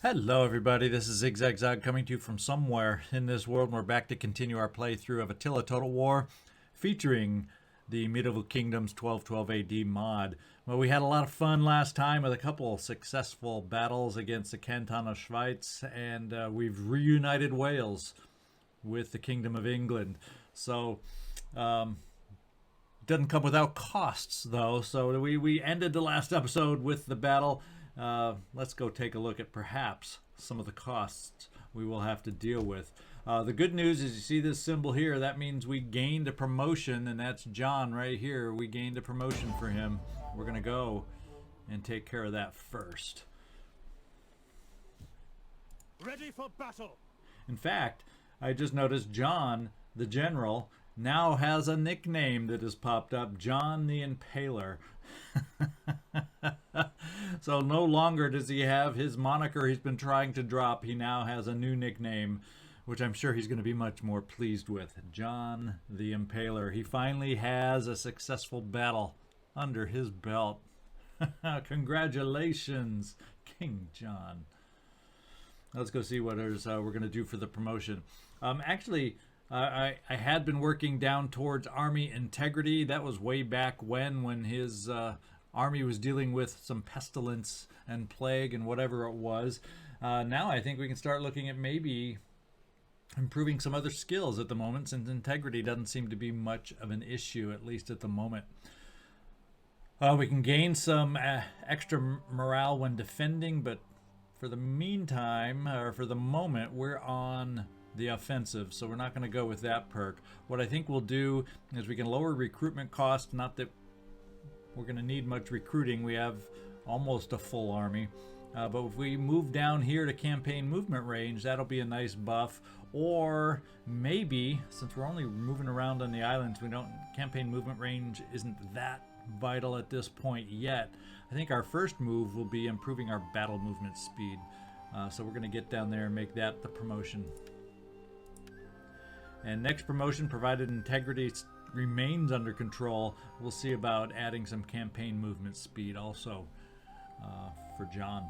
Hello everybody, this is ZigZagZog coming to you from somewhere in this world. We're back to continue our playthrough of Attila Total War, featuring the Medieval Kingdoms 1212 AD mod. Well, we had a lot of fun last time with a couple successful battles against the Canton of Schweiz, and we've reunited Wales with the Kingdom of England. So, doesn't come without costs though, so we ended the last episode with the battle. Let's go take a look at perhaps some of the costs we will have to deal with. The good news is you see this symbol here, that means we gained a promotion, and that's John right here. We gained a promotion for him. We're going to go and take care of that first. Ready for battle. In fact, I just noticed John, the general, now has a nickname that has popped up, John the Impaler. So no longer does he have his moniker he's been trying to drop. He now has a new nickname, which I'm sure he's going to be much more pleased with. John the Impaler. He finally has a successful battle under his belt. Congratulations, King John. Let's go see what we're going to do for the promotion. Actually, I had been working down towards army integrity. That was way back when his army was dealing with some pestilence and plague and whatever it was. Now I think we can start looking at maybe improving some other skills at the moment, since integrity doesn't seem to be much of an issue, at least at the moment. We can gain some extra morale when defending, but for the meantime, or for the moment, we're on the offensive, so we're not going to go with that perk. What I think we'll do is we can lower recruitment costs. Not that we're going to need much recruiting, we have almost a full army, but if we move down here to campaign movement range, that'll be a nice buff. Or maybe, since we're only moving around on the islands, campaign movement range isn't that vital at this point yet. I think our first move will be improving our battle movement speed, so we're going to get down there and make that the promotion. And next promotion, provided integrity remains under control, we'll see about adding some campaign movement speed also for John.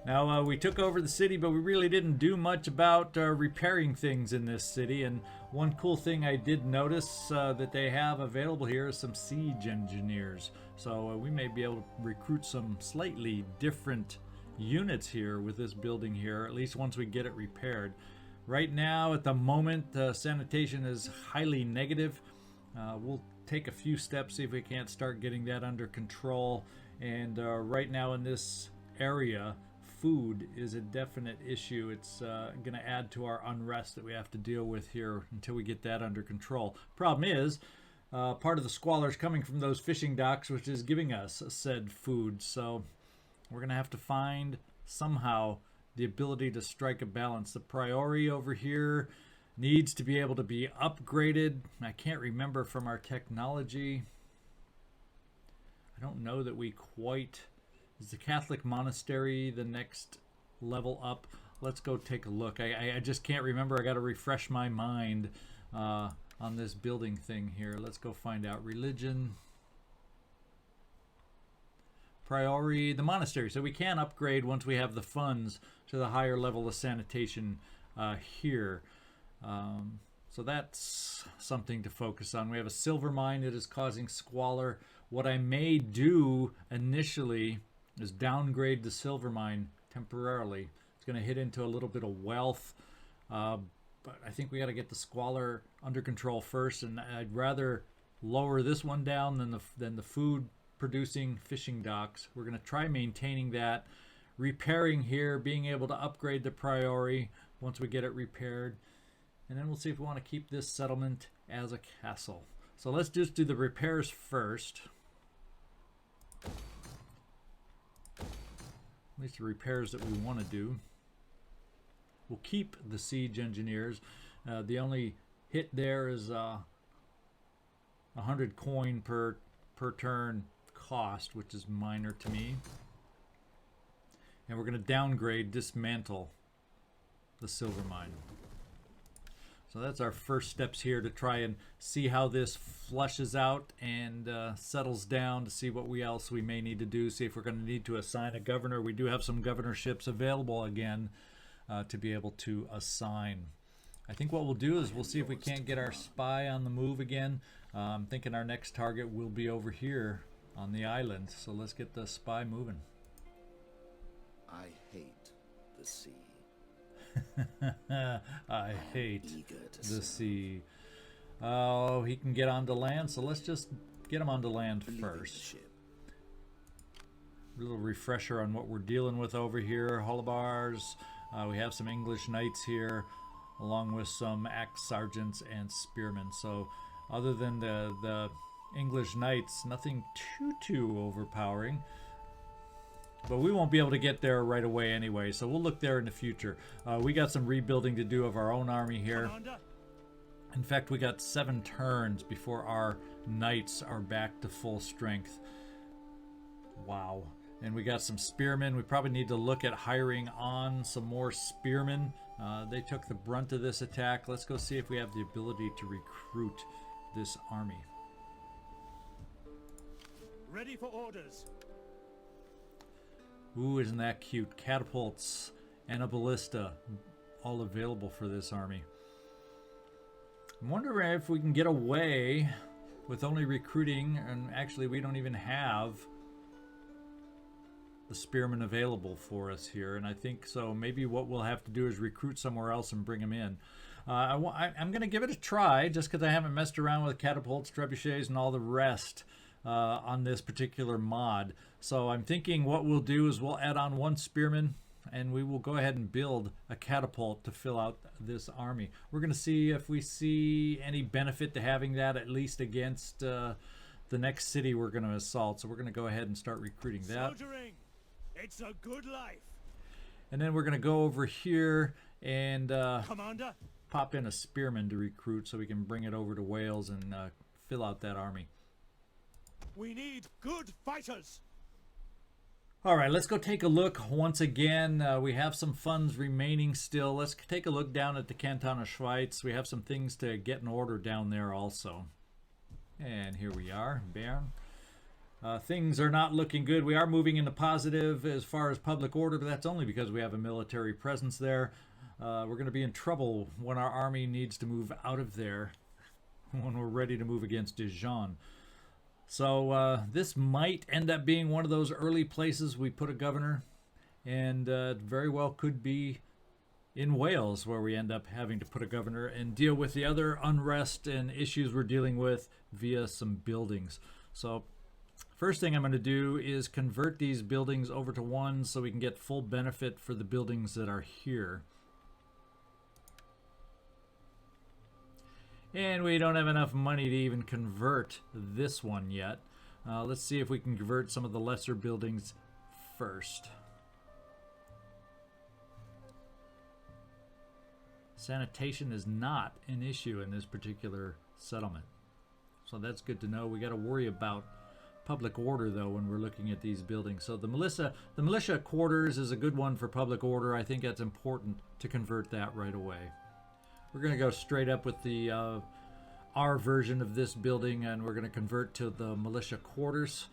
Now, we took over the city, but we really didn't do much about repairing things in this city. And one cool thing I did notice that they have available here is some siege engineers. So we may be able to recruit some slightly different units here with this building here, at least once we get it repaired. Right now, at the moment, sanitation is highly negative. We'll take a few steps, see if we can't start getting that under control. And right now in this area, food is a definite issue. It's going to add to our unrest that we have to deal with here until we get that under control. Problem is, part of the squalor is coming from those fishing docks, which is giving us said food. So we're going to have to find somehow the ability to strike a balance. The priority over here needs to be able to be upgraded. I can't remember from our technology. I don't know that we quite... Is the Catholic monastery the next level up? Let's go take a look. I just can't remember. I got to refresh my mind on this building thing here. Let's go find out. Religion. Priority, the monastery. So we can upgrade once we have the funds to the higher level of sanitation here. So that's something to focus on. We have a silver mine that is causing squalor. What I may do initially is downgrade the silver mine temporarily. It's going to hit into a little bit of wealth, but I think we got to get the squalor under control first, and I'd rather lower this one down than the food producing fishing docks. We're going to try maintaining that, repairing here, being able to upgrade the priority once we get it repaired, and then we'll see if we want to keep this settlement as a castle. So let's just do the repairs first. At least the repairs that we want to do. We'll keep the siege engineers. The only hit there is 100 coin per turn cost, which is minor to me. And we're going to downgrade, dismantle the silver mine. So that's our first steps here to try and see how this flushes out and settles down, to see what else we may need to do, see if we're going to need to assign a governor. We do have some governorships available again to be able to assign. I think what we'll do is we'll see if we can't get our spy on the move again. I'm thinking our next target will be over here on the island. So let's get the spy moving. I hate the sea. I hate the sea. Oh, he can get onto land, so let's just get him onto land first. A little refresher on what we're dealing with over here. Holabars. We have some English knights here, along with some axe sergeants and spearmen. So other than the English knights, nothing too overpowering. But we won't be able to get there right away anyway, so we'll look there in the future. We got some rebuilding to do of our own army here. Commander. In fact, we got 7 turns before our knights are back to full strength. Wow. And we got some spearmen. We probably need to look at hiring on some more spearmen. They took the brunt of this attack. Let's go see if we have the ability to recruit this army. Ready for orders. Ooh, isn't that cute? Catapults and a ballista, all available for this army. I'm wondering if we can get away with only recruiting, and actually we don't even have the spearmen available for us here, and I think so maybe what we'll have to do is recruit somewhere else and bring them in. I'm going to give it a try, just because I haven't messed around with catapults, trebuchets, and all the rest on this particular mod. So I'm thinking what we'll do is we'll add on 1 spearman, and we will go ahead and build a catapult to fill out this army. We're going to see if we see any benefit to having that, at least against the next city we're going to assault. So we're going to go ahead and start recruiting that. Soldiering. It's a good life. And then we're going to go over here and Commander. pop in a spearman to recruit so we can bring it over to Wales and fill out that army. We need good fighters. All right, let's go take a look once again. We have some funds remaining still. Let's take a look down at the Canton of Schweiz. We have some things to get in order down there also. And here we are, Bern. Things are not looking good. We are moving into positive as far as public order, but that's only because we have a military presence there. We're going to be in trouble when our army needs to move out of there, when we're ready to move against Dijon. So this might end up being one of those early places we put a governor, and very well could be in Wales where we end up having to put a governor and deal with the other unrest and issues we're dealing with via some buildings. So first thing I'm going to do is convert these buildings over to 1 so we can get full benefit for the buildings that are here. And we don't have enough money to even convert this one yet. Let's see if we can convert some of the lesser buildings first. Sanitation is not an issue in this particular settlement. So that's good to know. We got to worry about public order though when we're looking at these buildings. So the militia quarters is a good one for public order. I think that's important to convert that right away. We're going to go straight up with the our version of this building, and we're going to convert to the militia quarters.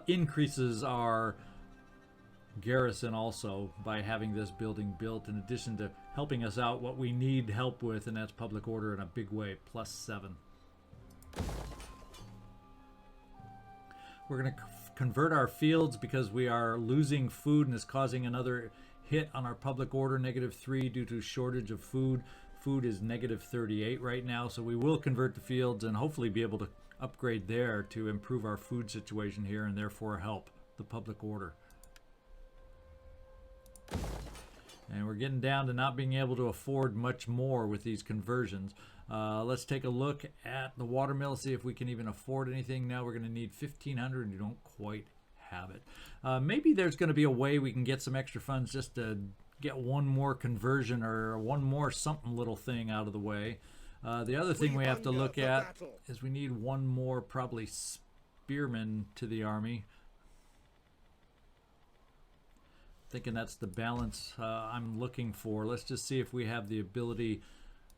Increases our garrison also by having this building built, in addition to helping us out what we need help with, and that's public order in a big way, +7. We're going to convert our fields because we are losing food and is causing another hit on our public order, -3 due to shortage of food. Food is -38 right now, so we will convert the fields and hopefully be able to upgrade there to improve our food situation here and therefore help the public order. And we're getting down to not being able to afford much more with these conversions. Let's take a look at the watermill, see if we can even afford anything. Now we're going to need 1,500 and you don't quite have it. Maybe there's going to be a way we can get some extra funds just to get one more conversion or one more something little thing out of the way. The other thing we have to look at is we need one more probably spearmen to the army. Thinking that's the balance I'm looking for. Let's just see if we have the ability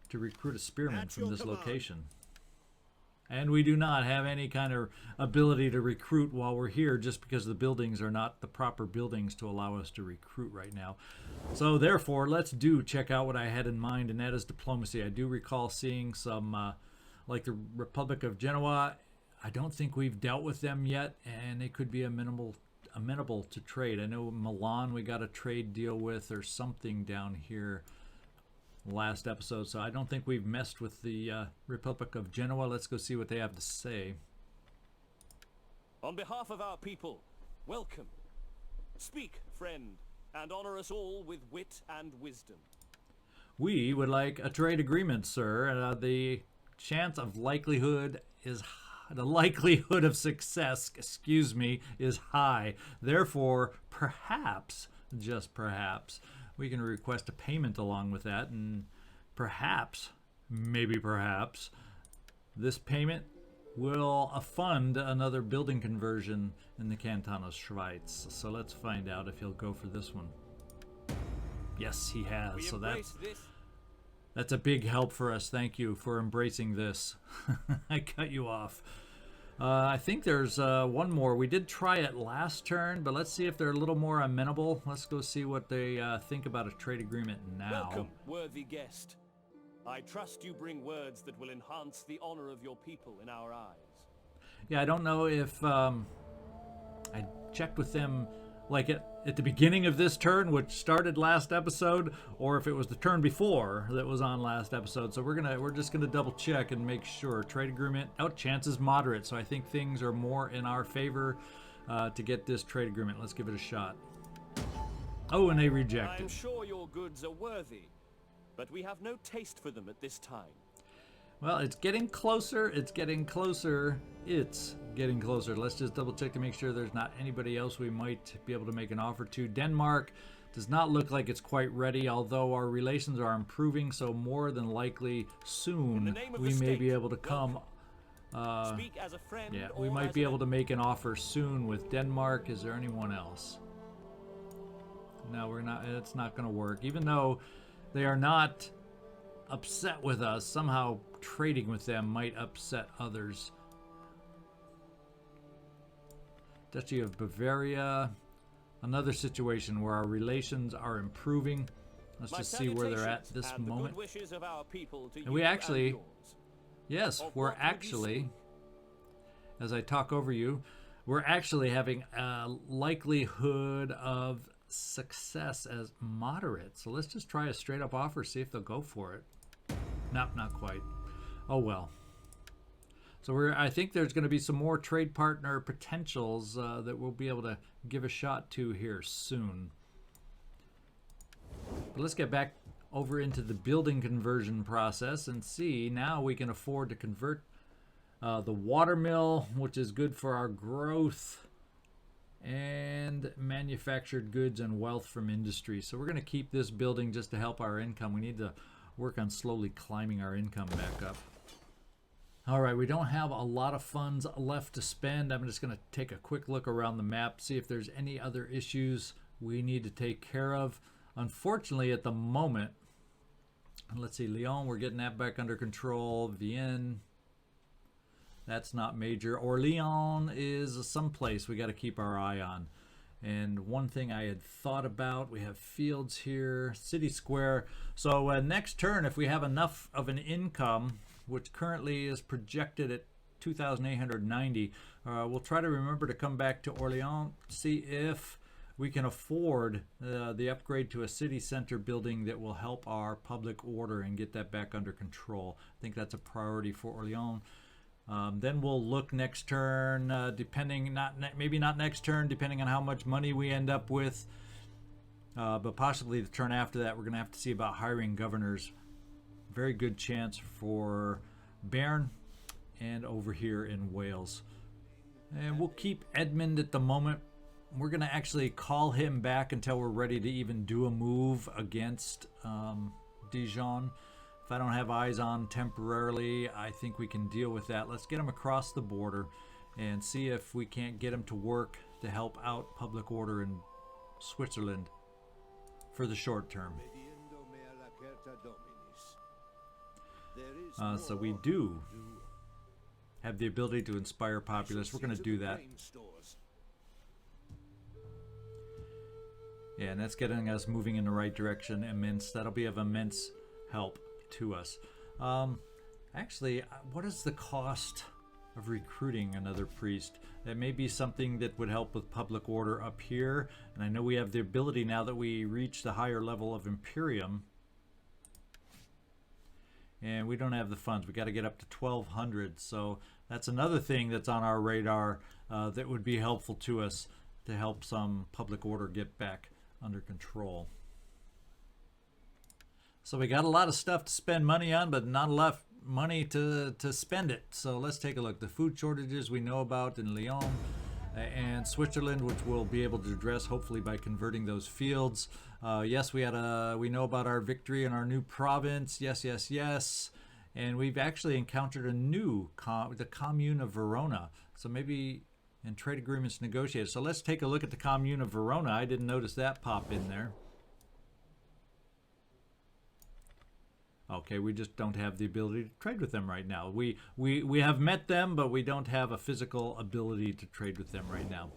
to recruit a spearman At from your this command. location. And we do not have any kind of ability to recruit while we're here, just because the buildings are not the proper buildings to allow us to recruit right now. So therefore, let's check out what I had in mind, and that is diplomacy. I do recall seeing some, like the Republic of Genoa. I don't think we've dealt with them yet, and they could be amenable to trade. I know Milan we got a trade deal with or something down here last episode, so I don't think we've messed with the Republic of Genoa. Let's go see what they have to say. On behalf of our people, welcome. Speak, friend, and honor us all with wit and wisdom. We would like a trade agreement, sir. The chance of likelihood is the likelihood of success, excuse me, is high. Therefore, perhaps, just perhaps, we can request a payment along with that, and perhaps, maybe perhaps, this payment will fund another building conversion in the Canton of Schweiz. So let's find out if he'll go for this one. Yes, he has. We So embrace this. that's a big help for us. Thank you for embracing this. I cut you off. I think there's one more. We did try it last turn, but let's see if they're a little more amenable. Let's go see what they think about a trade agreement now. Welcome, worthy guest. I trust you bring words that will enhance the honor of your people in our eyes. Yeah, I don't know if I checked with them like at the beginning of this turn, which started last episode, or if it was the turn before that was on last episode. So we're just gonna double check and make sure. Trade agreement, chance is moderate, so I think things are more in our favor to get this trade agreement. Let's give it a shot. Oh, and they rejected. I'm sure your goods are worthy, but we have no taste for them at this time. Well, it's getting closer. It's getting closer. It's getting closer. Let's just double check to make sure there's not anybody else we might be able to make an offer to. Denmark does not look like it's quite ready, although our relations are improving, so more than likely soon we may be able to come. Speak as a friend. Yeah, we or might as be an able to make an offer soon with Denmark. Is there anyone else? No, we're not. It's not going to work. Even though they are not upset with us, somehow trading with them might upset others. Duchy of Bavaria, another situation where our relations are improving. Let's just see where they're at this and moment. The good wishes of our people to And we you actually, and yours. yes, Of we're what would you actually, speak? as I talk over you, we're actually having a likelihood of success as moderate. So let's just try a straight up offer, see if they'll go for it. Nope, not quite. Oh well. So I think there's going to be some more trade partner potentials that we'll be able to give a shot to here soon. But let's get back over into the building conversion process and see. Now we can afford to convert the watermill, which is good for our growth, and manufactured goods and wealth from industry. So we're going to keep this building just to help our income. We need to work on slowly climbing our income back up. All right, we don't have a lot of funds left to spend. I'm just going to take a quick look around the map, see if there's any other issues we need to take care of. Unfortunately, at the moment, let's see, Lyon, we're getting that back under control. Vienne, that's not major. Orléans is someplace we got to keep our eye on. And one thing I had thought about, we have fields here, city square. So next turn, if we have enough of an income, which currently is projected at 2,890, we'll try to remember to come back to Orléans, see if we can afford the upgrade to a city center building that will help our public order and get that back under control. I think that's a priority for Orléans. Then we'll look next turn, depending, maybe not next turn, depending on how much money we end up with. But possibly the turn after that, we're going to have to see about hiring governors. Very good chance for Bern and over here in Wales. And we'll keep Edmund at the moment. We're going to actually call him back until we're ready to even do a move against Dijon. If I don't have eyes on temporarily, I think we can deal with that. Let's get him across the border and see if we can't get him to work to help out public order in Switzerland for the short term. There is So we do have the ability to inspire populace. We're going to do that. Yeah, and that's getting us moving in the right direction. Immense. That'll be of immense help to us. Actually, what is the cost of recruiting another priest? That may be something that would help with public order up here. And I know we have the ability now that we reach the higher level of Imperium. And we don't have the funds. We got to get up to 1,200. So that's another thing that's on our radar that would be helpful to us to help some public order get back under control. So we got a lot of stuff to spend money on, but not enough money to spend it. So let's take a look. The food shortages we know about in Lyon and Switzerland, which we'll be able to address hopefully by converting those fields. Yes, we know about our victory in our new province. Yes, yes, yes. And we've actually encountered a new the commune of Verona. So maybe and trade agreements negotiated. So let's take a look at the commune of Verona. I didn't notice that pop in there. Okay, we just don't have the ability to trade with them right now. We have met them, but we don't have a physical ability to trade with them right now.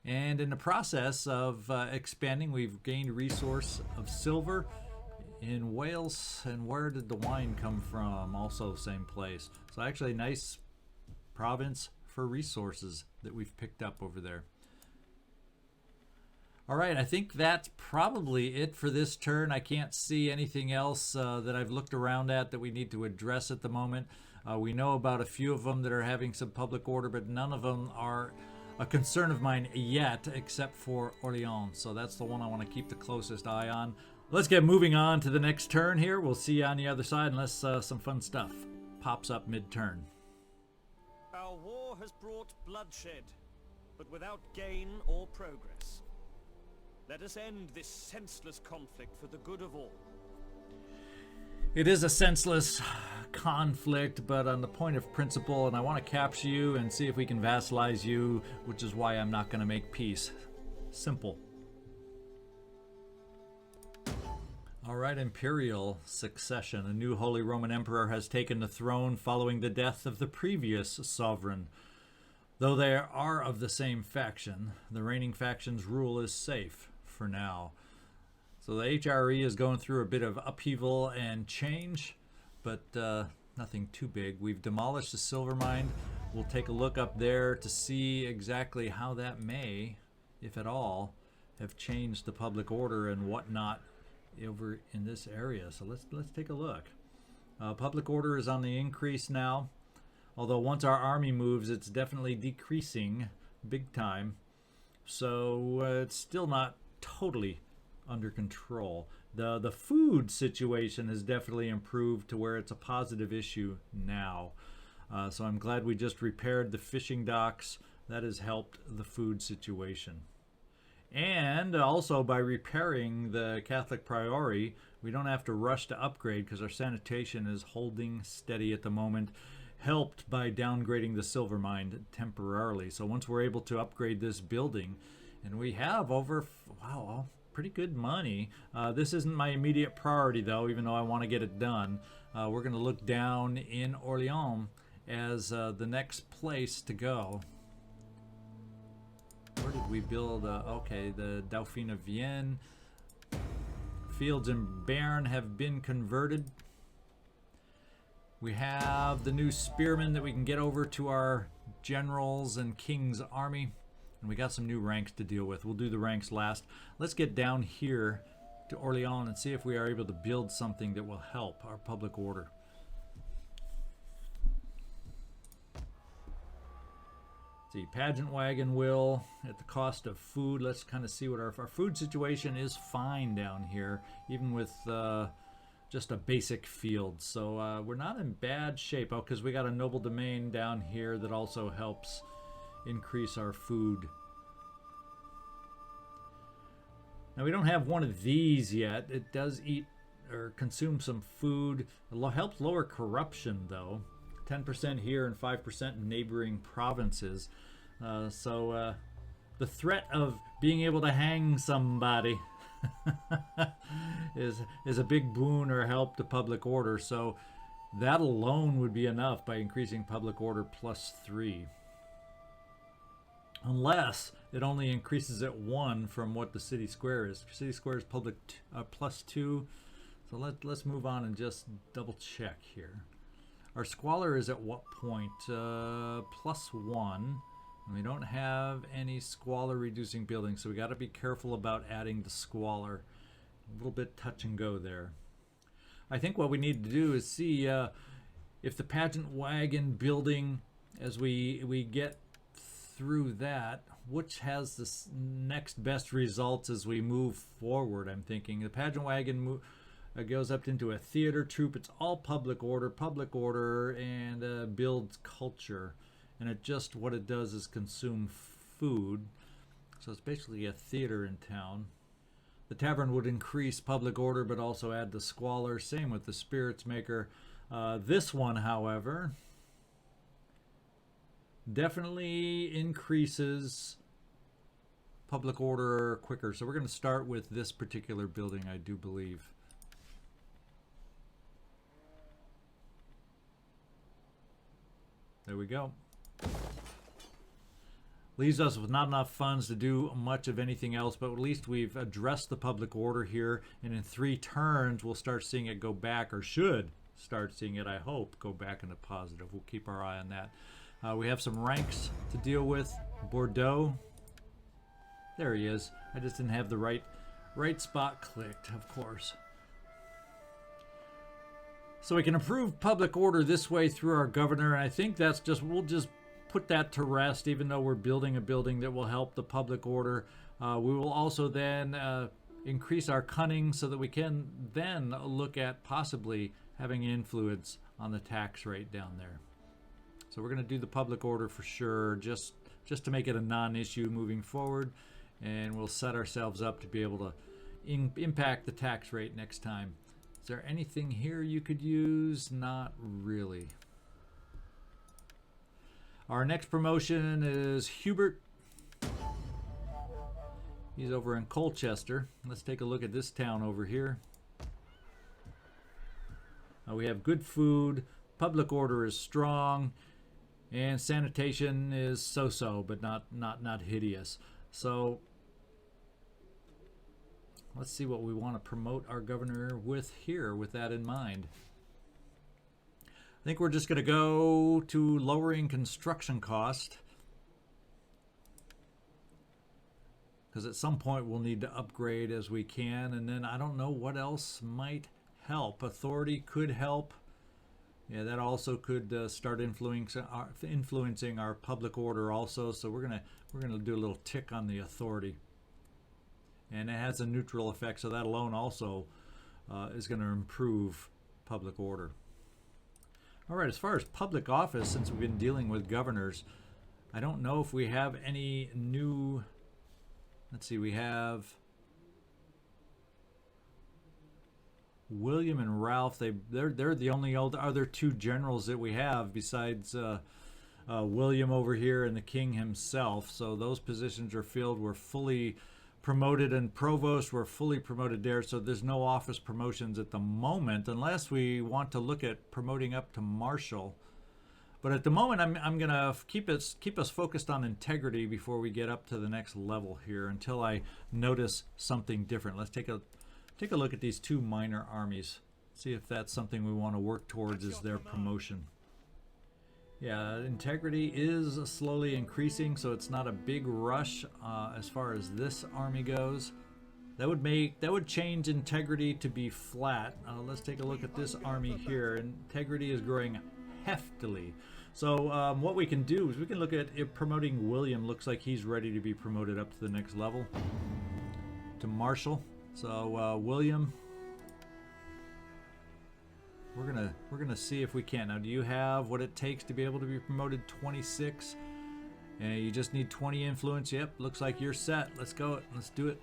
And in the process of expanding, we've gained resource of silver in Wales. And where did the wine come from? Also same place. So actually nice province for resources that we've picked up over there. All right, I think that's probably it for this turn. I can't see anything else that I've looked around at that we need to address at the moment. We know about a few of them that are having some public order, but none of them are a concern of mine yet, except for Orléans. So that's the one I want to keep the closest eye on. Let's get moving on to the next turn here. We'll see you on the other side unless some fun stuff pops up mid-turn. Our war has brought bloodshed, but without gain or progress. Let us end this senseless conflict for the good of all. It is a senseless conflict, but on the point of principle, and I want to capture you and see if we can vassalize you, which is why I'm not going to make peace. Simple. All right, imperial succession. A new Holy Roman Emperor has taken the throne following the death of the previous sovereign. Though they are of the same faction, the reigning faction's rule is safe for now. So the HRE is going through a bit of upheaval and change, but nothing too big. We've demolished the silver mine. We'll take a look up there to see exactly how that may, if at all, have changed the public order and whatnot over in this area. So let's take a look. Public order is on the increase now. Although once our army moves, it's definitely decreasing big time. So it's still not totally under control. The food situation has definitely improved to where it's a positive issue now. So I'm glad we just repaired the fishing docks. That has helped the food situation. And also by repairing the Catholic Priory, we don't have to rush to upgrade because our sanitation is holding steady at the moment, helped by downgrading the silver mine temporarily. So once we're able to upgrade this building, and we have over, wow, pretty good money. This isn't my immediate priority though, even though I want to get it done. We're going to look down in Orléans as the next place to go. Where did we build? Okay, the Dauphine of Vienne. Fields in Bern have been converted. We have the new spearmen that we can get over to our generals and king's army. And we got some new ranks to deal with. We'll do the ranks last. Let's get down here to Orléans and see if we are able to build something that will help our public order. See, pageant wagon will at the cost of food. Let's kind of see what our food situation is fine down here, even with just a basic field. So we're not in bad shape. Oh, because we got a noble domain down here that also helps increase our food. Now we don't have one of these yet. It does eat or consume some food. It helps lower corruption though. 10% here and 5% in neighboring provinces. So the threat of being able to hang somebody is a big boon or help to public order. So That alone would be enough by increasing public order +3. Unless it only increases at 1 from what the city square is. City square is public +2. So let's move on and just double check here. Our squalor is at what point? +1. And we don't have any squalor reducing buildings, so we got to be careful about adding the squalor. A little bit touch and go there. I think what we need to do is see if the pageant wagon building, as we get through that, which has the next best results as we move forward. I'm thinking the pageant wagon goes up into a theater troupe. It's all public order, and builds culture. And it just, what it does is consume food. So it's basically a theater in town. The tavern would increase public order, but also add the squalor. Same with the spirits maker. This one, however, definitely increases public order quicker. So we're going to start with this particular building, I do believe. There we go. Leaves us with not enough funds to do much of anything else, but at least we've addressed the public order here, and in 3 turns we'll start seeing it go back, or should start seeing it, I hope, go back into positive. We'll keep our eye on that. We have some ranks to deal with. Bordeaux. There he is. I just didn't have the right spot clicked, of course. So we can improve public order this way through our governor, and I think that's just, we'll just put that to rest, even though we're building a building that will help the public order. We will also then increase our cunning so that we can then look at possibly having influence on the tax rate down there. So we're going to do the public order for sure, just to make it a non-issue moving forward, and we'll set ourselves up to be able to impact the tax rate next time. Is there anything here you could use? Not really. Our next promotion is Hubert. He's over in Colchester. Let's take a look at this town over here. We have good food, public order is strong, and sanitation is so-so, but not hideous. So let's see what we want to promote our governor with here, with that in mind. I think we're just going to go to lowering construction cost, because at some point we'll need to upgrade as we can, and then I don't know what else might help. Authority could help. Yeah, that also could start influencing our public order also. So we're gonna do a little tick on the authority, and it has a neutral effect. So that alone also is going to improve public order. All right, as far as public office, since we've been dealing with governors, I don't know if we have any new. Let's see, we have William and Ralph. They're the only other 2 generals that we have besides William over here and the king himself. So those positions are filled. We're fully promoted, and provost were fully promoted there, so there's no office promotions at the moment unless we want to look at promoting up to marshal. But at the moment I'm gonna keep us focused on integrity before we get up to the next level here, until I notice something different. Let's take a look at these 2 minor armies, see if that's something we want to work towards as their promotion. Yeah, integrity is slowly increasing, so it's not a big rush as far as this army goes. That would change integrity to be flat. Let's take a look at this army here. Integrity is growing heftily. So what we can do is we can look at it promoting William. Looks like he's ready to be promoted up to the next level, to marshal. So William, we're gonna see if we can. Now, do you have what it takes to be able to be promoted? 26, and you just need 20 influence. Yep, looks like you're set. Let's go. Let's do it.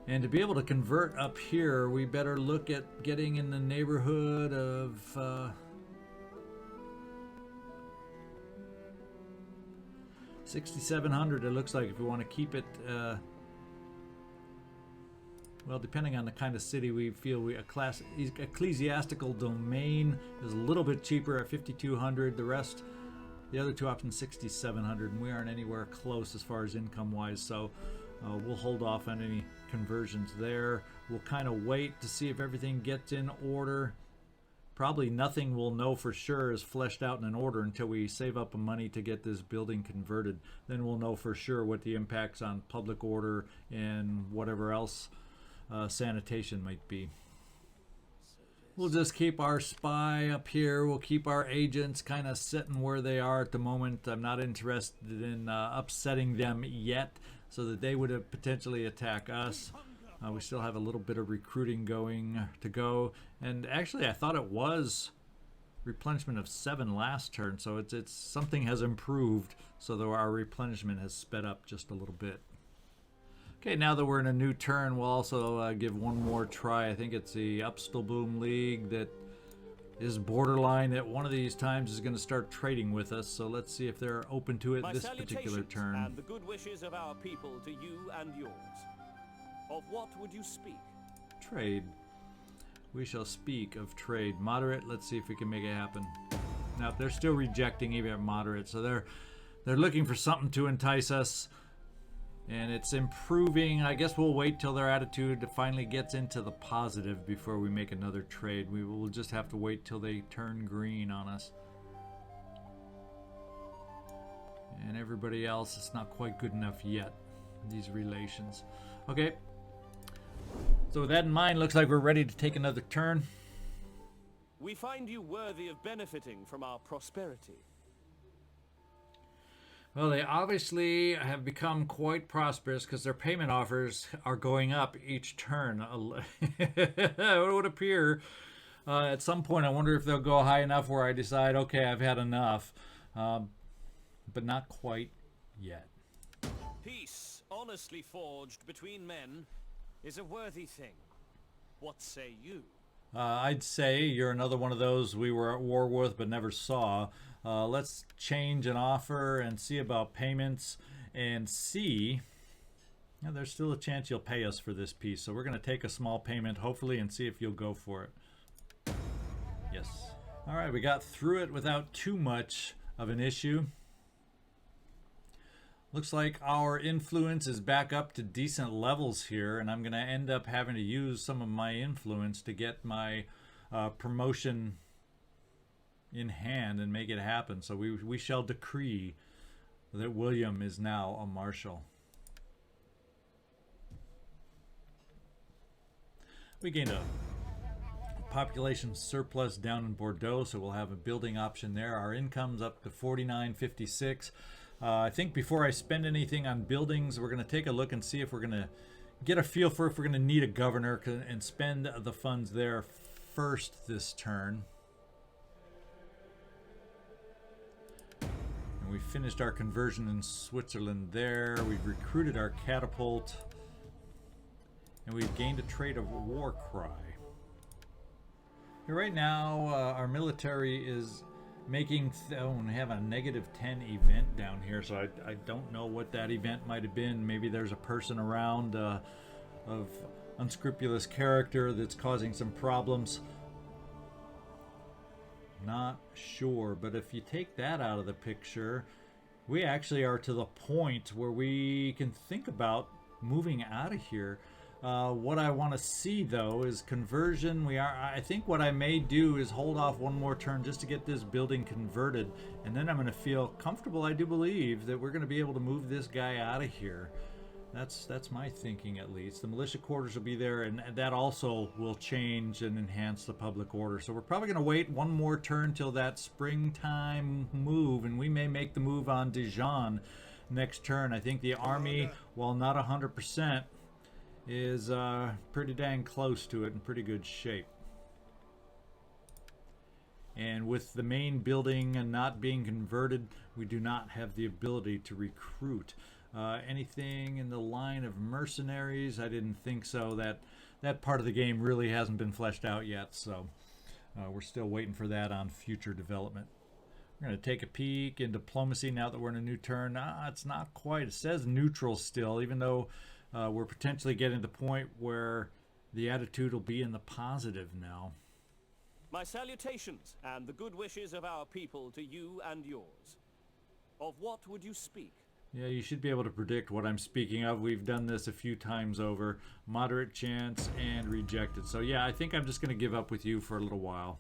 And to be able to convert up here, we better look at getting in the neighborhood of 6,700 it looks like if we want to keep it. Well, depending on the kind of city we feel ecclesiastical domain is a little bit cheaper at 5,200. The other two options 6,700, and we aren't anywhere close as far as income wise, so we'll hold off on any conversions there. We'll kind of wait to see if everything gets in order. Probably nothing we'll know for sure is fleshed out in an order until we save up money to get this building converted. Then we'll know for sure what the impacts on public order and whatever else sanitation might be. We'll just keep our spy up here. We'll keep our agents kind of sitting where they are at the moment. I'm not interested in upsetting them yet so that they would potentially attack us. We still have a little bit of recruiting going to go. And actually, I thought it was replenishment of 7 last turn. So it's something has improved. So that our replenishment has sped up just a little bit. Okay, now that we're in a new turn, we'll also give one more try. I think it's the Upstalboom League that is borderline at one of these times is going to start trading with us. So let's see if they're open to it this particular turn. And the good wishes of our people to you and yours. Of what would you speak? Trade. We shall speak of trade. Moderate. Let's see if we can make it happen. Now they're still rejecting even at moderate, so they're looking for something to entice us. And it's improving. I guess we'll wait till their attitude finally gets into the positive before we make another trade. We will just have to wait till they turn green on us. And everybody else, it's not quite good enough yet, these relations. Okay. So with that in mind, looks like we're ready to take another turn. We find you worthy of benefiting from our prosperity. Well, they obviously have become quite prosperous because their payment offers are going up each turn. It would appear. At some point, I wonder if they'll go high enough where I decide, okay, I've had enough. But not quite yet. Peace, honestly forged between men, is a worthy thing. What say you? I'd say you're another one of those we were at war with but never saw. Let's change an offer and see about payments and see. Yeah, there's still a chance you'll pay us for this piece. So we're going to take a small payment, hopefully, and see if you'll go for it. Yes. All right, we got through it without too much of an issue. Looks like our influence is back up to decent levels here, and I'm going to end up having to use some of my influence to get my promotion in hand and make it happen. So we shall decree that William is now a marshal. We gained a population surplus down in Bordeaux, so we'll have a building option there. Our income's up to 49.56. I think before I spend anything on buildings, we're going to take a look and see if we're going to get a feel for if we're going to need a governor and spend the funds there first this turn. And we finished our conversion in Switzerland there. We've recruited our catapult. And we've gained a trait of war cry. Right now, our military is making, we have a -10 event down here, so I don't know what that event might have been. Maybe there's a person around of unscrupulous character that's causing some problems. Not sure, but if you take that out of the picture, we actually are to the point where we can think about moving out of here. What I want to see though is conversion. I think what I may do is hold off one more turn just to get this building converted, and then I'm going to feel comfortable, I do believe, that we're going to be able to move this guy out of here. That's my thinking, at least. The militia quarters will be there, and that also will change and enhance the public order. So we're probably going to wait one more turn till that springtime move, and we may make the move on Dijon next turn. I think the army, while not 100%, is pretty dang close to it, in pretty good shape. And with the main building and not being converted, we do not have the ability to recruit. Anything in the line of mercenaries? I didn't think so. That part of the game really hasn't been fleshed out yet, so we're still waiting for that on future development. We're going to take a peek in diplomacy now that we're in a new turn. It's not quite. It says neutral still, even though we're potentially getting to the point where the attitude will be in the positive now. My salutations and the good wishes of our people to you and yours. Of what would you speak? Yeah, you should be able to predict what I'm speaking of. We've done this a few times over. Moderate chance and rejected. So yeah, I think I'm just going to give up with you for a little while.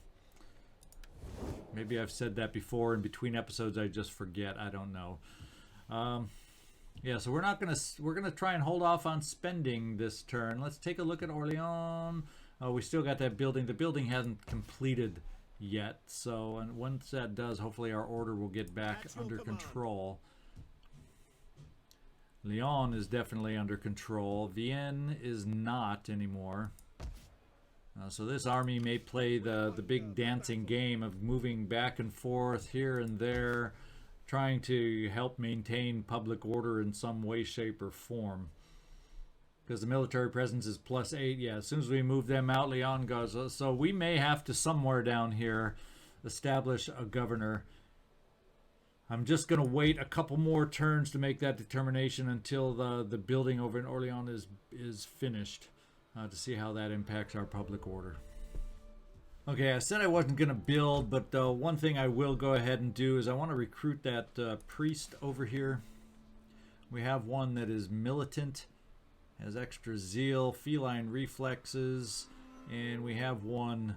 Maybe I've said that before in between episodes. I just forget. I don't know. Yeah, so we're gonna try and hold off on spending this turn. Let's take a look at Orleans. Oh, we still got that building. The building hasn't completed yet. So, and once that does, hopefully our order will get back under control. Lyon is definitely under control. Vienne is not anymore. So this army may play the big dancing game of moving back and forth here and there, trying to help maintain public order in some way, shape, or form. Because the military presence is +8. Yeah, as soon as we move them out, Lyon goes. So we may have to somewhere down here establish a governor. I'm just going to wait a couple more turns to make that determination until the building over in Orleans is finished, to see how that impacts our public order. Okay, I said I wasn't going to build, but one thing I will go ahead and do is I want to recruit that priest over here. We have one that is militant, has extra zeal, feline reflexes, and we have one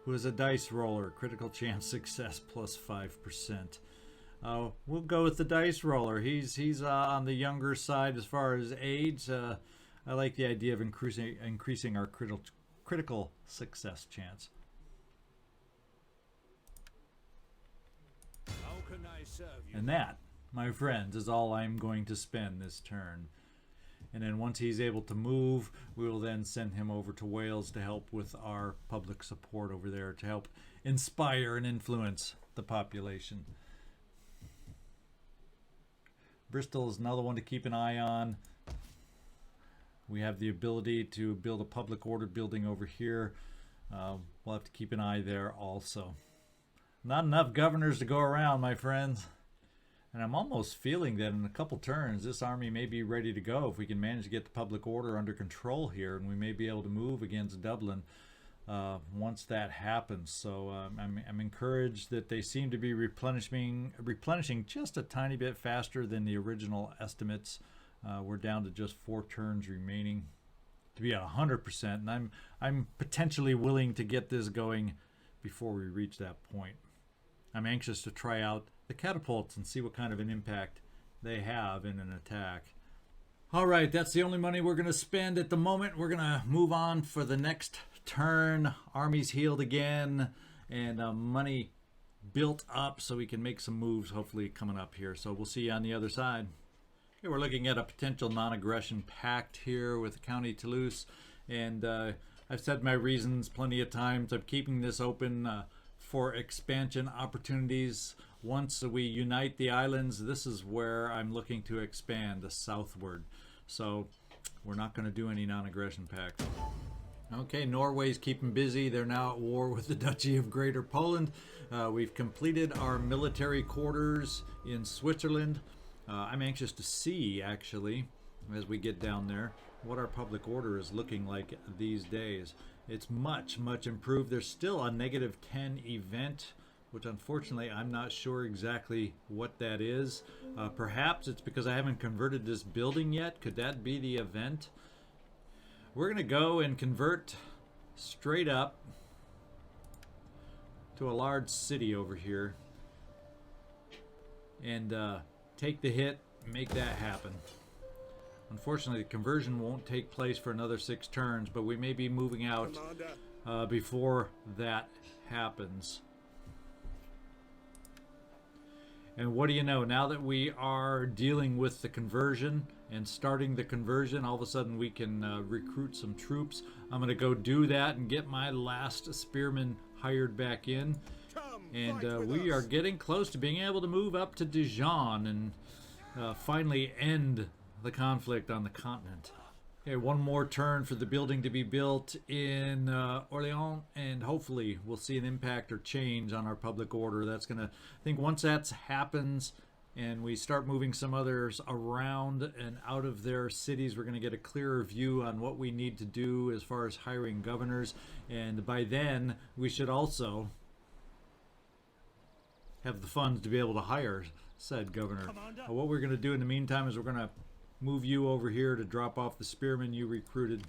who is a dice roller, critical chance success +5%. We'll go with the dice roller. He's on the younger side as far as age. I like the idea of increasing our critical success chance. How can I serve you? And that, my friends, is all I'm going to spend this turn. And then once he's able to move, we will then send him over to Wales to help with our public support over there, to help inspire and influence the population. Bristol is another one to keep an eye on. We have the ability to build a public order building over here. We'll have to keep an eye there also. Not enough governors to go around, my friends. And I'm almost feeling that in a couple turns, this army may be ready to go if we can manage to get the public order under control here, and we may be able to move against Dublin once that happens. So I'm encouraged that they seem to be replenishing just a tiny bit faster than the original estimates. We're down to just 4 turns remaining to be at 100%, and I'm potentially willing to get this going before we reach that point. I'm anxious to try out the catapults and see what kind of an impact they have in an attack. All right, that's the only money we're going to spend at the moment. We're going to move on for the next turn. Army's healed again, and money built up so we can make some moves hopefully coming up here. So we'll see you on the other side. Okay, we're looking at a potential non-aggression pact here with County Toulouse, and I've said my reasons plenty of times. I'm keeping this open for expansion opportunities. Once we unite the islands, this is where I'm looking to expand southward. So we're not going to do any non-aggression pact. Okay, Norway's keeping busy. They're now at war with the Duchy of Greater Poland. We've completed our military quarters in Switzerland. I'm anxious to see, actually, as we get down there, what our public order is looking like these days. It's much, much improved. There's still a -10 event, which unfortunately I'm not sure exactly what that is. Perhaps it's because I haven't converted this building yet. Could that be the event? We're going to go and convert straight up to a large city over here and take the hit, make that happen. Unfortunately, the conversion won't take place for another 6 turns, but we may be moving out before that happens. And what do you know, now that we are dealing with the conversion and starting the conversion, all of a sudden we can recruit some troops. I'm going to go do that and get my last spearmen hired back in. And we are getting close to being able to move up to Dijon and finally end the conflict on the continent. Okay, one more turn for the building to be built in Orléans, and hopefully we'll see an impact or change on our public order. That's going to, I think once that happens and we start moving some others around and out of their cities, we're going to get a clearer view on what we need to do as far as hiring governors. And by then, we should also have the funds to be able to hire said governor. What we're going to do in the meantime is we're going to move you over here to drop off the spearmen you recruited.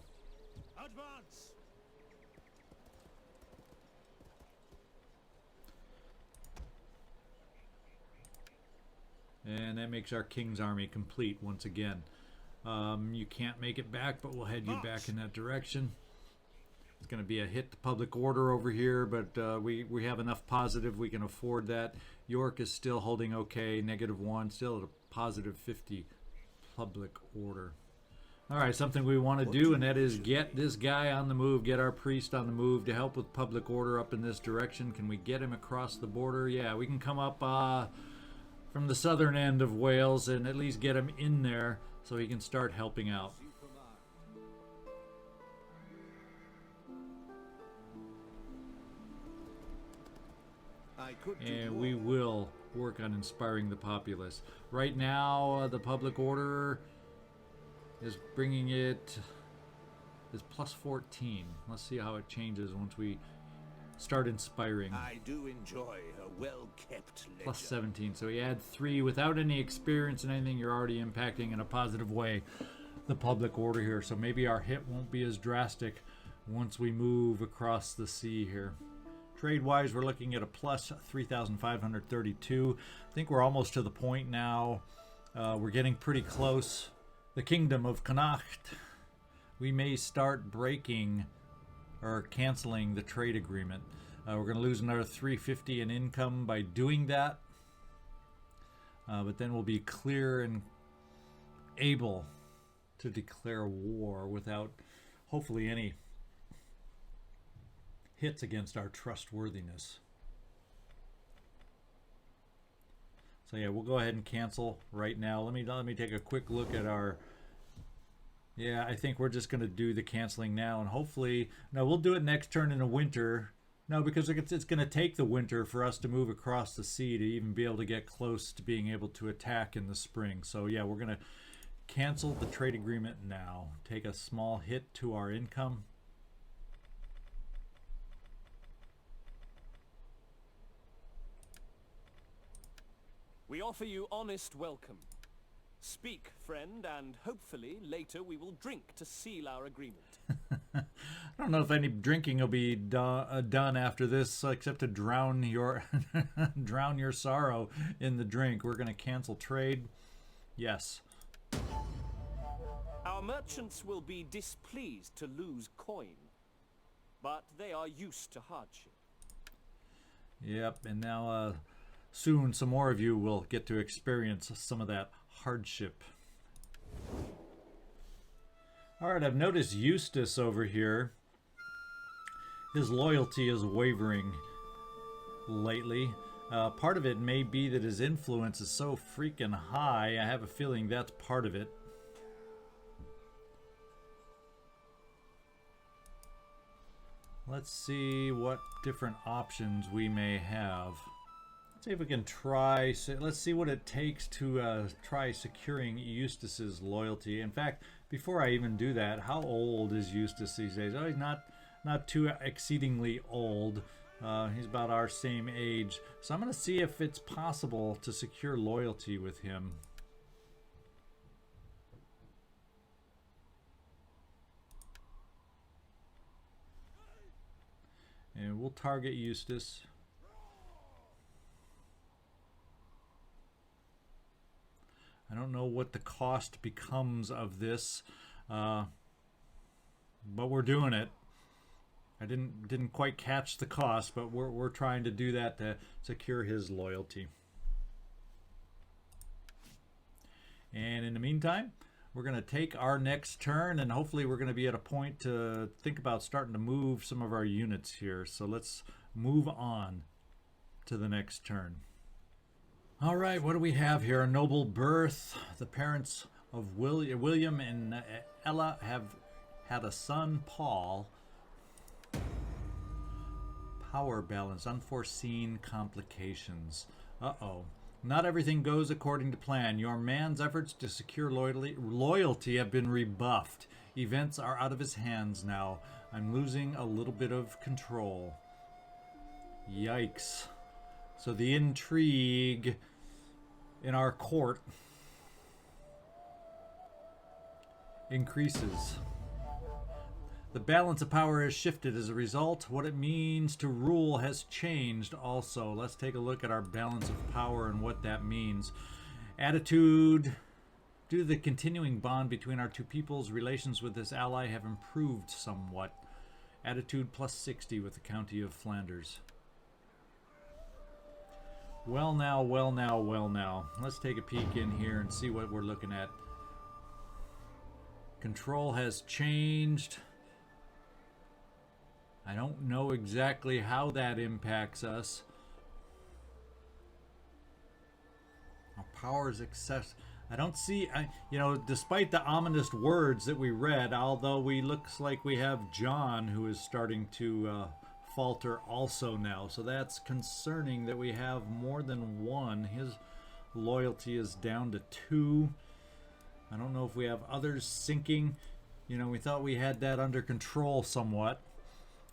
Advance! And that makes our king's army complete once again. You can't make it back, but we'll head you back in that direction. It's going to be a hit to public order over here, but we have enough positive we can afford that. York is still holding okay, -1, still at a positive 50 public order. All right, something we want to do, and that is get this guy on the move, get our priest on the move to help with public order up in this direction. Can we get him across the border? Yeah, we can come up from the southern end of Wales and at least get him in there so he can start helping out. And we will work on inspiring the populace. Right now, the public order is bringing it is +14. Let's see how it changes once we start inspiring. I do enjoy a well-kept ledger. +17. So we add 3 without any experience in anything. You're already impacting in a positive way the public order here. So maybe our hit won't be as drastic once we move across the sea here. Trade-wise, we're looking at a +3,532. I think we're almost to the point now. We're getting pretty close. The Kingdom of Connacht. We may start breaking or canceling the trade agreement. We're going to lose another 350 in income by doing that. But then we'll be clear and able to declare war without, hopefully, any hits against our trustworthiness. So yeah, we'll go ahead and cancel right now. Let me take a quick look at our. Yeah, I think we're just going to do the canceling now, and hopefully, no, we'll do it next turn in the winter. No, because it's going to take the winter for us to move across the sea to even be able to get close to being able to attack in the spring. So yeah, we're going to cancel the trade agreement now. Take a small hit to our income. We offer you honest welcome. Speak, friend, and hopefully later we will drink to seal our agreement. I don't know if any drinking will be done after this, except to drown your drown your sorrow in the drink. We're going to cancel trade. Yes. Our merchants will be displeased to lose coin, but they are used to hardship. Yep, and now soon some more of you will get to experience some of that hardship. All right, I've noticed Eustace over here. His loyalty is wavering lately. Part of it may be that his influence is so freaking high. I have a feeling that's part of it. Let's see what different options we may have. See if we can try. Let's see what it takes to try securing Eustace's loyalty. In fact, before I even do that, how old is Eustace these days? Oh, he's not too exceedingly old. He's about our same age. So I'm going to see if it's possible to secure loyalty with him. And we'll target Eustace. I don't know what the cost becomes of this, but we're doing it. I didn't quite catch the cost, but we're trying to do that to secure his loyalty. And in the meantime, we're going to take our next turn, and hopefully we're going to be at a point to think about starting to move some of our units here. So let's move on to the next turn. All right, what do we have here? A noble birth. The parents of William and Ella have had a son, Paul. Power balance, unforeseen complications. Uh-oh. Not everything goes according to plan. Your man's efforts to secure loyalty have been rebuffed. Events are out of his hands now. I'm losing a little bit of control. Yikes. So the intrigue in our court increases. The balance of power has shifted as a result. What it means to rule has changed also. Let's take a look at our balance of power and what that means. Attitude. Due to the continuing bond between our two peoples, relations with this ally have improved somewhat. Attitude plus 60 with the County of Flanders. Well now, well now, well now. Let's take a peek in here and see what we're looking at. Control has changed. I don't know exactly how that impacts us. Our power is excess. I don't see, you know, despite the ominous words that we read, although we looks like we have John who is starting to falter also now. So that's concerning that we have more than one. His loyalty is down to 2. I don't know if we have others sinking. You know, we thought we had that under control somewhat.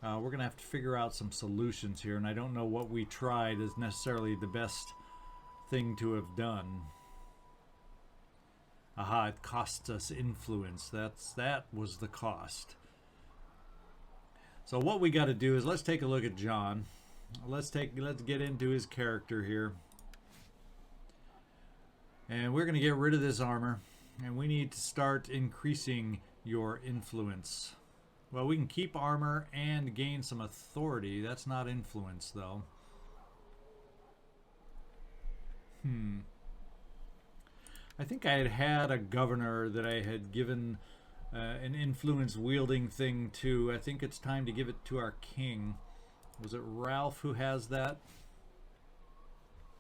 We're going to have to figure out some solutions here, and I don't know what we tried is necessarily the best thing to have done. Aha, it costs us influence. That was the cost. So what we got to do is let's take a look at John. Let's get into his character here. And we're going to get rid of this armor, and we need to start increasing your influence. Well, we can keep armor and gain some authority. That's not influence, though. I think I had a governor that I had given an influence-wielding thing to. I think it's time to give it to our king. Was it Ralph who has that?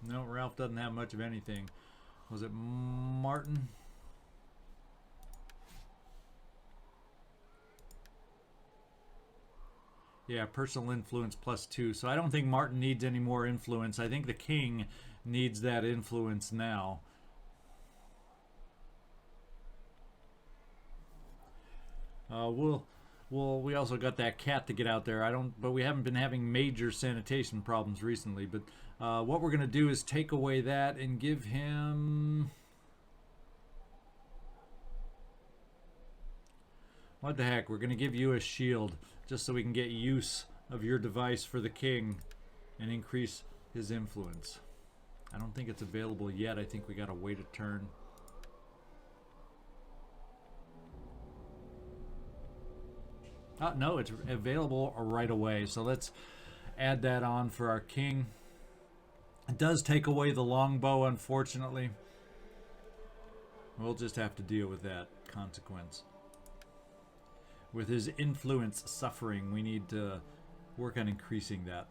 No, Ralph doesn't have much of anything. Was it Martin? Yeah, personal influence plus 2. So I don't think Martin needs any more influence. I think the king needs that influence now. We also got that cat to get out there. But we haven't been having major sanitation problems recently. But what we're gonna do is take away that and give him. What the heck? We're gonna give you a shield just so we can get use of your device for the king and increase his influence. I don't think it's available yet. I think we gotta wait a turn. No, it's available right away. So let's add that on for our king. It does take away the longbow, unfortunately. We'll just have to deal with that consequence. With his influence suffering, we need to work on increasing that.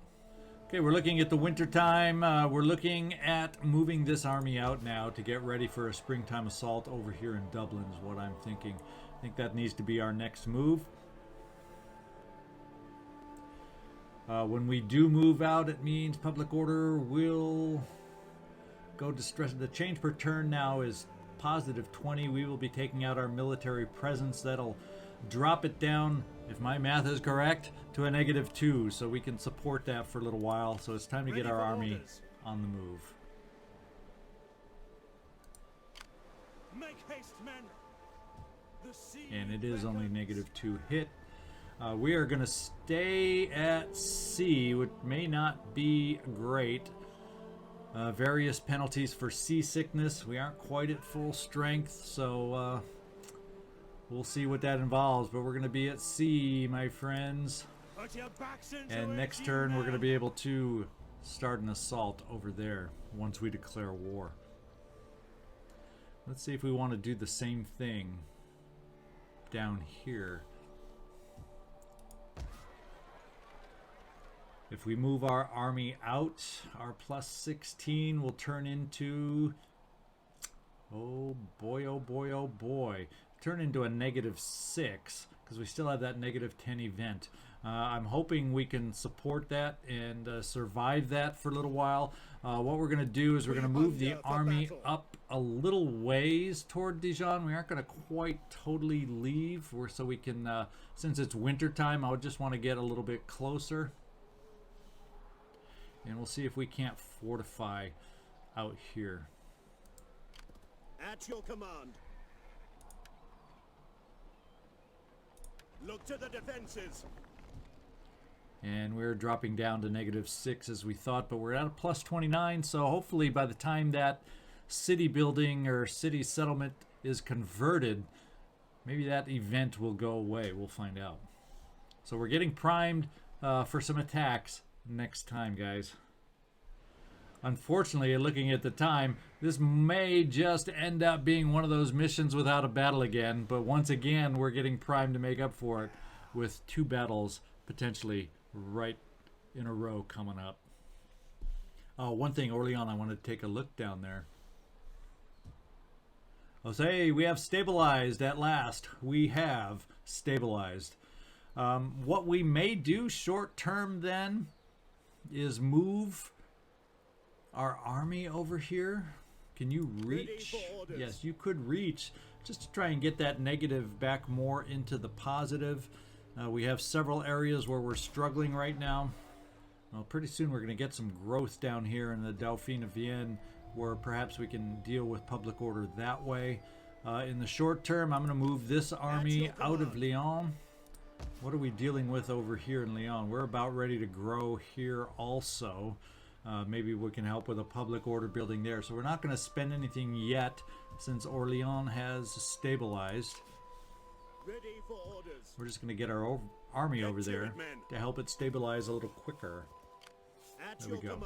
Okay, we're looking at the winter time. We're looking at moving this army out now to get ready for a springtime assault over here in Dublin is what I'm thinking. I think that needs to be our next move. When we do move out, it means public order will go distress. The change per turn now is positive 20. We will be taking out our military presence. That'll drop it down, if my math is correct, to a -2, so we can support that for a little while. So it's time to get our army on the move. Make haste, men. The sea And it is only -2 hit. We are going to stay at sea, which may not be great. Various penalties for seasickness. We aren't quite at full strength, so we'll see what that involves. But we're going to be at sea, my friends. Put your backs into And it, next you turn, we're men. going to be able to start an assault over there once we declare war. Let's see if we want to do the same thing down here. If we move our army out, our plus 16 will turn into Oh boy, oh boy, oh boy. Turn into a -6 because we still have that -10 event. I'm hoping we can support that and survive that for a little while. What we're going to do is we're going to move the army up a little ways toward Dijon. We aren't going to quite totally leave so we can, since it's winter time, I would just want to get a little bit closer. And we'll see if we can't fortify out here. At your command. Look to the defenses. And we're dropping down to -6 as we thought, but we're at a +29, so hopefully by the time that city building or city settlement is converted, maybe that event will go away. We'll find out. So we're getting primed for some attacks next time, guys. Unfortunately, looking at the time, this may just end up being one of those missions without a battle again, but once again, we're getting primed to make up for it with 2 battles potentially right in a row coming up. One thing, Orleans, I wanted to take a look down there. I'll say we have stabilized at last. We have stabilized. What we may do short term then is move our army over here. Can you reach? Yes, you could reach, just to try and get that negative back more into the positive. We have several areas where we're struggling right now. Well, pretty soon we're going to get some growth down here in the Dauphine of Vienne, where perhaps we can deal with public order that way. In the short term, I'm going to move this army out of Lyon. What are we dealing with over here in Lyon? We're about ready to grow here also. Maybe we can help with a public order building there. So we're not going to spend anything yet since Orleans has stabilized. Ready for orders. We're just going to get our army over there to help it stabilize a little quicker. There we go.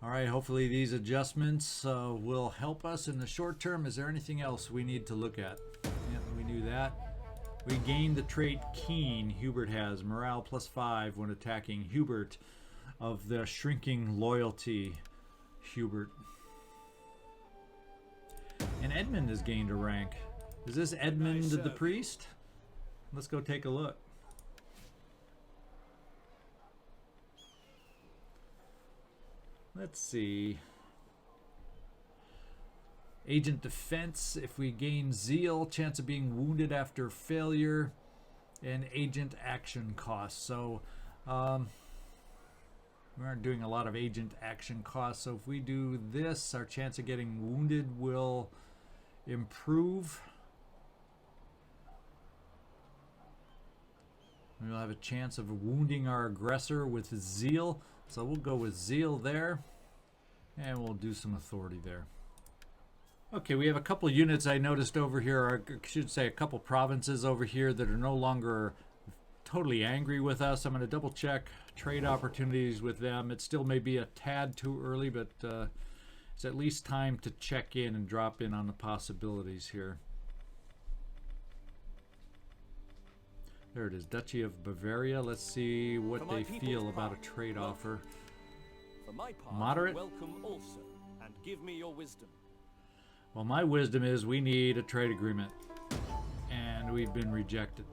All right, hopefully these adjustments will help us in the short term. Is there anything else we need to look at? Yeah, we knew that. We gained the trait Keen. Hubert has morale +5 when attacking. Hubert of the shrinking loyalty. Hubert. And Edmund has gained a rank. Is this Edmund the priest? Let's go take a look. Let's see. Agent defense, if we gain zeal, chance of being wounded after failure, and agent action costs. So we aren't doing a lot of agent action costs. So if we do this, our chance of getting wounded will improve. We'll have a chance of wounding our aggressor with zeal. So we'll go with zeal there. And we'll do some authority there. Okay, we have a couple units I noticed over here, or I should say a couple provinces over here that are no longer totally angry with us. I'm going to double check trade opportunities with them. It still may be a tad too early, but it's at least time to check in and drop in on the possibilities here. There it is, Duchy of Bavaria. Let's see what they feel about a trade offer. For my part, Moderate? welcome also, and give me your wisdom. Well, my wisdom is we need a trade agreement, and we've been rejected.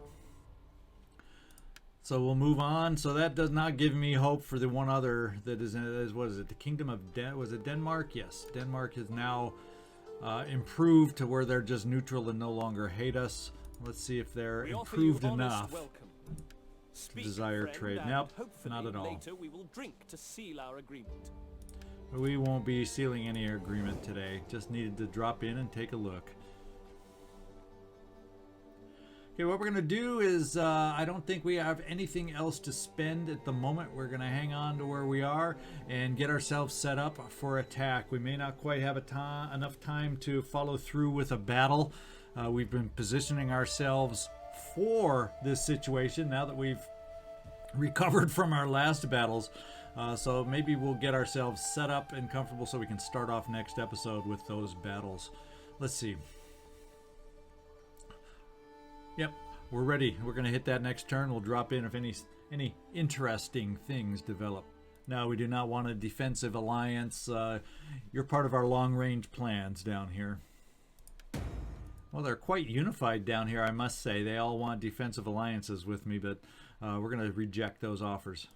So we'll move on. So that does not give me hope for the one other that is what is it? The Kingdom of was it Denmark? Yes, Denmark has now improved to where they're just neutral and no longer hate us. Let's see if they're improved enough to desire trade. Nope, not at all. Later we will drink to seal our agreement. We won't be sealing any agreement today. Just needed to drop in and take a look. Okay, what we're going to do is, I don't think we have anything else to spend at the moment. We're going to hang on to where we are and get ourselves set up for attack. We may not quite have enough time to follow through with a battle. We've been positioning ourselves for this situation now that we've recovered from our last battles. So maybe we'll get ourselves set up and comfortable so we can start off next episode with those battles. Let's see. Yep, we're ready. We're going to hit that next turn. We'll drop in if any interesting things develop. No, we do not want a defensive alliance. You're part of our long-range plans down here. Well, they're quite unified down here, I must say. They all want defensive alliances with me, but we're going to reject those offers.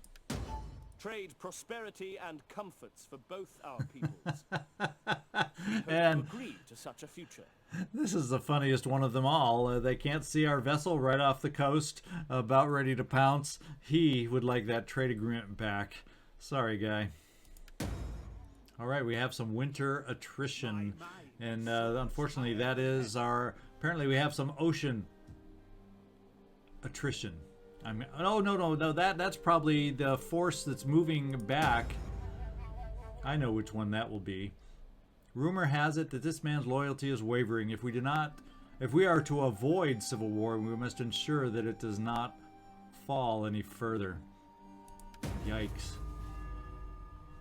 Trade prosperity and comforts for both our peoples. And agree to such a future. this is the funniest one of them all. They can't see our vessel right off the coast, about ready to pounce. He would like that trade agreement back. Sorry, guy. All right, we have some winter attrition. And unfortunately, that is our... Apparently, we have some ocean attrition. I mean, oh, no, that's probably the force that's moving back. I know which one that will be. Rumor has it that this man's loyalty is wavering. If we are to avoid civil war, we must ensure that it does not fall any further. Yikes.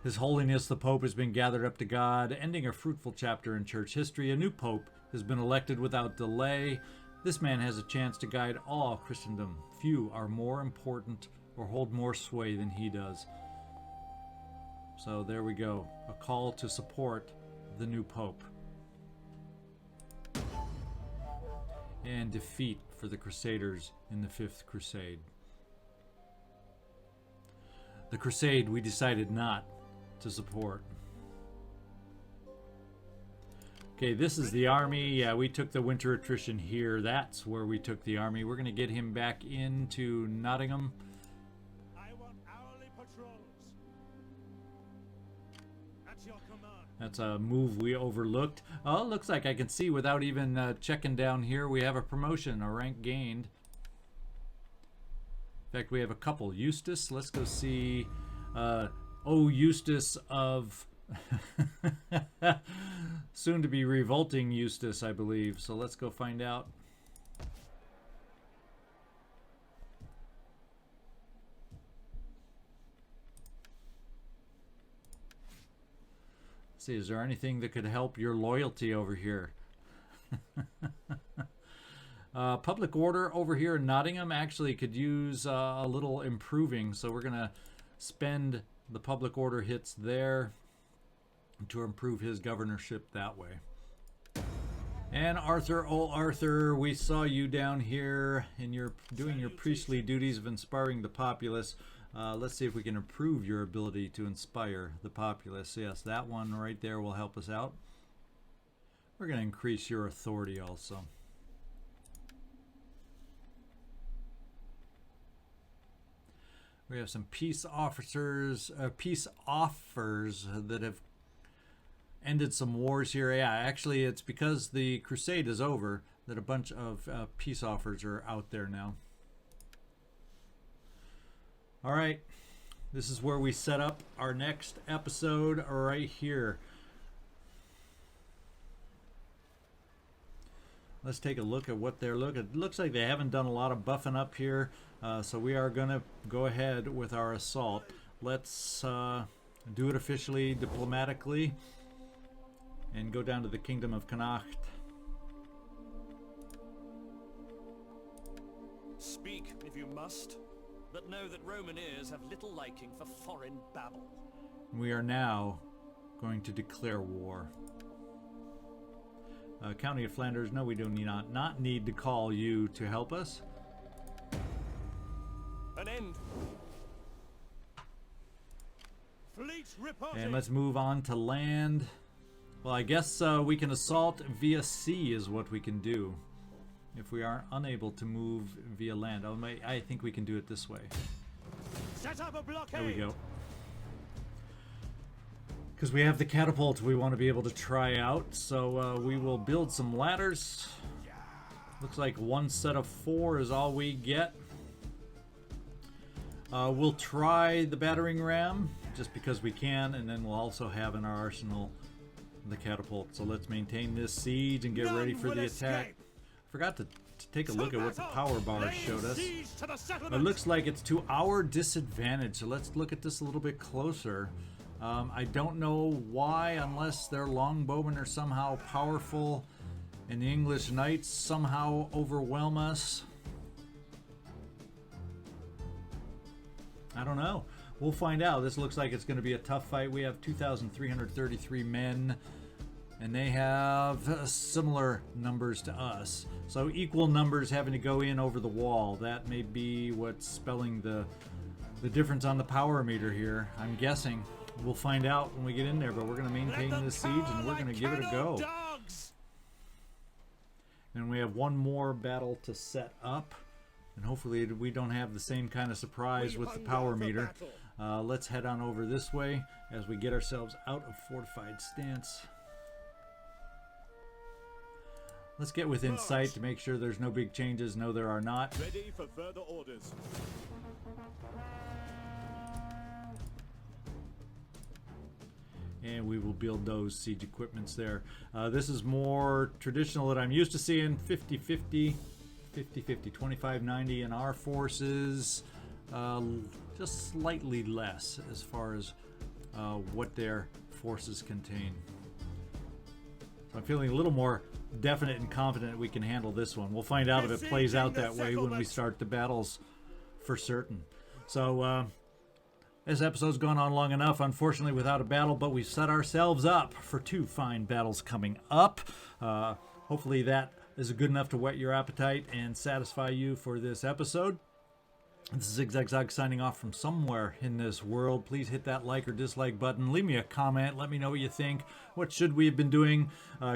His Holiness the Pope has been gathered up to God, ending a fruitful chapter in church history. A new Pope has been elected without delay. This man has a chance to guide all Christendom. Few are more important or hold more sway than he does. So there we go. A call to support the new Pope. And defeat for the Crusaders in the Fifth Crusade. The Crusade we decided not to support. Okay, this is the army. Yeah, we took the winter attrition here. That's where we took the army. We're going to get him back into Nottingham. I want hourly patrols. At your command. That's a move we overlooked. Oh, it looks like I can see without even checking down here. We have a promotion, a rank gained. In fact, we have a couple. Eustace, let's go see... Eustace of... soon to be revolting Eustace, I believe. So let's go find out. Let's see, is there anything that could help your loyalty over here? Public order over here in Nottingham actually could use a little improving, so we're gonna spend the public order hits there to improve his governorship that way. And Arthur, oh Arthur, we saw you down here and you're doing your priestly duties of inspiring the populace. Let's see if we can improve your ability to inspire the populace. Yes, that one right there will help us out. We're going to increase your authority also. We have some peace officers, peace offers that have ended some wars here. Yeah, actually, it's because the crusade is over that a bunch of peace offers are out there now. All right, this is where we set up our next episode right here. Let's take a look at what they're looking. It looks like they haven't done a lot of buffing up here, so we are going to go ahead with our assault. Let's do it officially, diplomatically, and go down to the Kingdom of Connacht. Speak if you must, but know that Roman ears have little liking for foreign babble. We are now going to declare war. County of Flanders, no, we do not need to call you to help us. An end. Fleets reporting. And let's move on to land. Well, I guess we can assault via sea is what we can do. If we are unable to move via land. Oh, I think we can do it this way. Set up a blockade. There we go. Because we have the catapult we want to be able to try out. So we will build some ladders. Looks like one set of 4 is all we get. We'll try the battering ram just because we can. And then we'll also have in our arsenal the catapult. So let's maintain this siege and get ready for the attack. Forgot to take a look at what the power bars showed us. It looks like it's to our disadvantage. So let's look at this a little bit closer. I don't know why, unless their longbowmen are somehow powerful and the English knights somehow overwhelm us. I don't know. We'll find out. This looks like it's going to be a tough fight. We have 2,333 men. And they have similar numbers to us. So equal numbers having to go in over the wall. That may be what's spelling the difference on the power meter here. I'm guessing. We'll find out when we get in there, but we're going to maintain this siege and we're going to give it a go. And we have one more battle to set up. And hopefully we don't have the same kind of surprise with the power meter. Let's head on over this way as we get ourselves out of fortified stance. Let's get within sight to make sure there's no big changes. No, there are not. Ready for further orders. And we will build those siege equipments there. This is more traditional that I'm used to seeing. 50-50, 50-50, 25-90 in our forces. Just slightly less as far as what their forces contain. So I'm feeling a little more definite and confident we can handle this one. We'll find out if it plays out that way when we start the battles for certain. So this episode's gone on long enough, unfortunately, without a battle, but we've set ourselves up for 2 fine battles coming up. Hopefully that is good enough to whet your appetite and satisfy you for this episode. This is ZigZagZog signing off from somewhere in this world. Please hit that like or dislike button. Leave me a comment. Let me know what you think. What should we have been doing?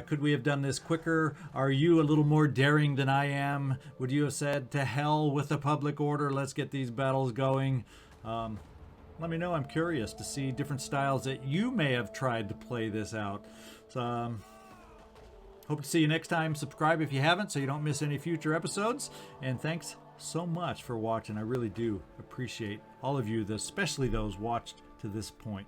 Could we have done this quicker? Are you a little more daring than I am? Would you have said, to hell with the public order? Let's get these battles going. Let me know. I'm curious to see different styles that you may have tried to play this out. So, hope to see you next time. Subscribe if you haven't so you don't miss any future episodes. And thanks so much for watching. I really do appreciate all of you, especially those watched to this point.